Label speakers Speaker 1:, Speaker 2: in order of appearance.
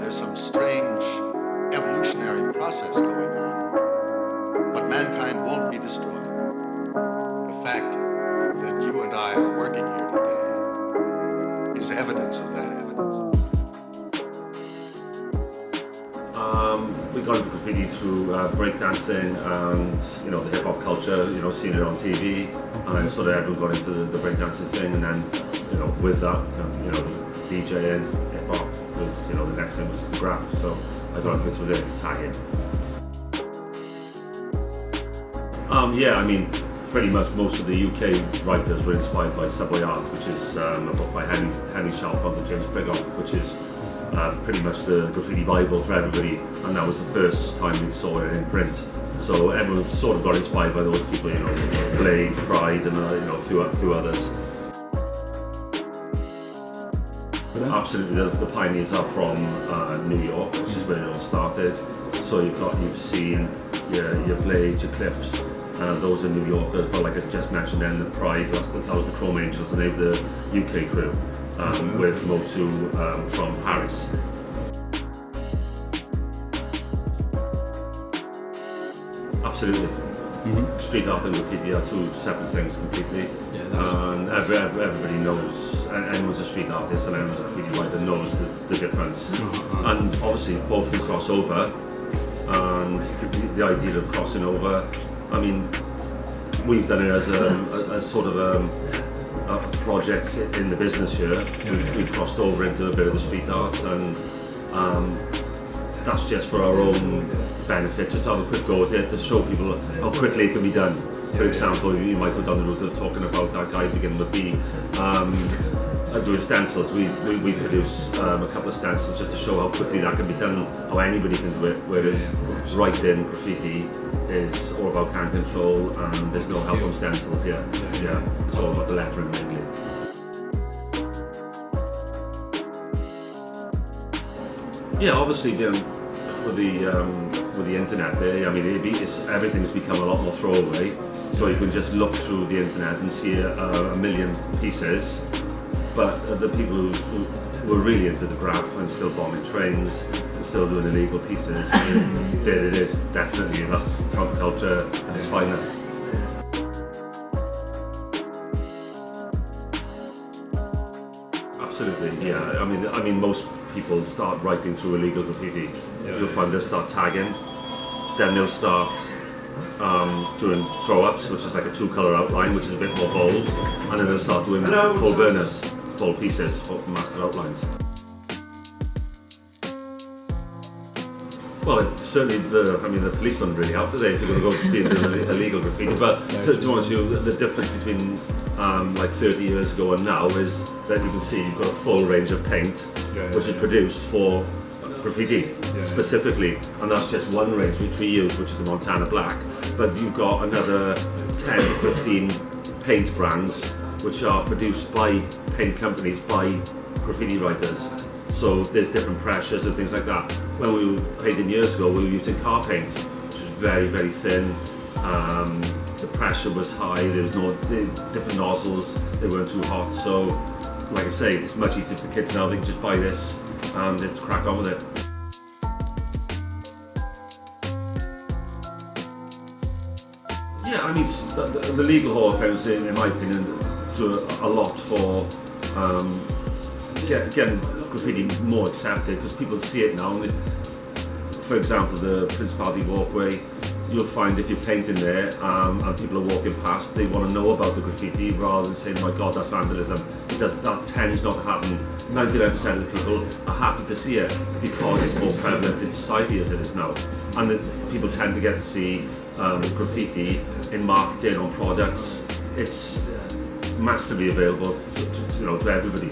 Speaker 1: there's some strange evolutionary process going on, but mankind won't be destroyed. The fact that you and I are working here today is evidence of that evidence.
Speaker 2: We got into graffiti through breakdancing and the hip hop culture, seeing it on TV, and sort of everyone got into the breakdancing thing, and then with that, DJing, hip hop was the next thing was the graph. So I got into it through the tagging. Yeah, I mean, pretty much most of the UK writers were inspired by Subway Art, which is a book by Henry Shelf under James Bigoff, which is pretty much the graffiti Bible for everybody, and that was the first time we saw it in print. So everyone sort of got inspired by those people, Blade, Pride, and a few others. Absolutely, the pioneers are from New York, which is where it all started. So you've seen your Blade, your Cliffs, those are New Yorkers. But like I just mentioned, then the Pride, that was the Chrome Angels, and they were the UK crew. With Motu from Paris. Absolutely. Mm-hmm. Street art and graffiti are two separate things completely. Yeah, and everybody knows, and anyone's a street artist and anyone's a graffiti writer knows the difference. Mm-hmm. And obviously both can cross over, and the idea of crossing over, I mean, we've done it as sort of a project in the business here. We've crossed over into a bit of the street art, and that's just for our own benefit, just to have a quick go at it, to show people how quickly it can be done. For example, you might go down the route of talking about that guy beginning with B, doing stencils. We produce a couple of stencils just to show how quickly that can be done, how anybody can do it, whereas writing graffiti is all about can control, and there's no help from stencils. Yeah, it's all about the lettering mainly. Yeah, obviously, with the internet, I mean, everything's become a lot more throwaway. So you can just look through the internet and see a million pieces. But the people who were really into the graph and still bombing trains and still doing illegal pieces, there it is, definitely. That's counterculture at its finest. Absolutely, yeah. I mean, most people start writing through illegal graffiti. You'll find they'll start tagging, then they'll start doing throw-ups, which is like a 2-color outline, which is a bit more bold, and then they'll start doing full burners, full pieces, full master outlines. Well, certainly the police don't really help today if you're going to go be into illegal graffiti. But to be honest with you, the difference between like 30 years ago and now is that you can see you've got a full range of paint, which is produced for graffiti specifically, and that's just one range which we use, which is the Montana Black. But you've got another 10 or 15 paint brands which are produced by paint companies, by graffiti writers. So there's different pressures and things like that. When we were painting years ago, we were using car paint, which was very, very thin. The pressure was high, there was no different nozzles, they weren't too hot. So, like I say, it's much easier for kids now. They can just buy this and they just crack on with it. Yeah, I mean, the legal Hall of Fame, in my opinion, do a lot for getting graffiti more accepted, because people see it now. For example, the Principality Walkway, you'll find if you're painting there and people are walking past, they want to know about the graffiti rather than saying, my God, that's vandalism. That tends not to happen. 99% of the people are happy to see it because it's more prevalent in society as it is now. And people tend to get to see graffiti in marketing on products. It's massively available to everybody.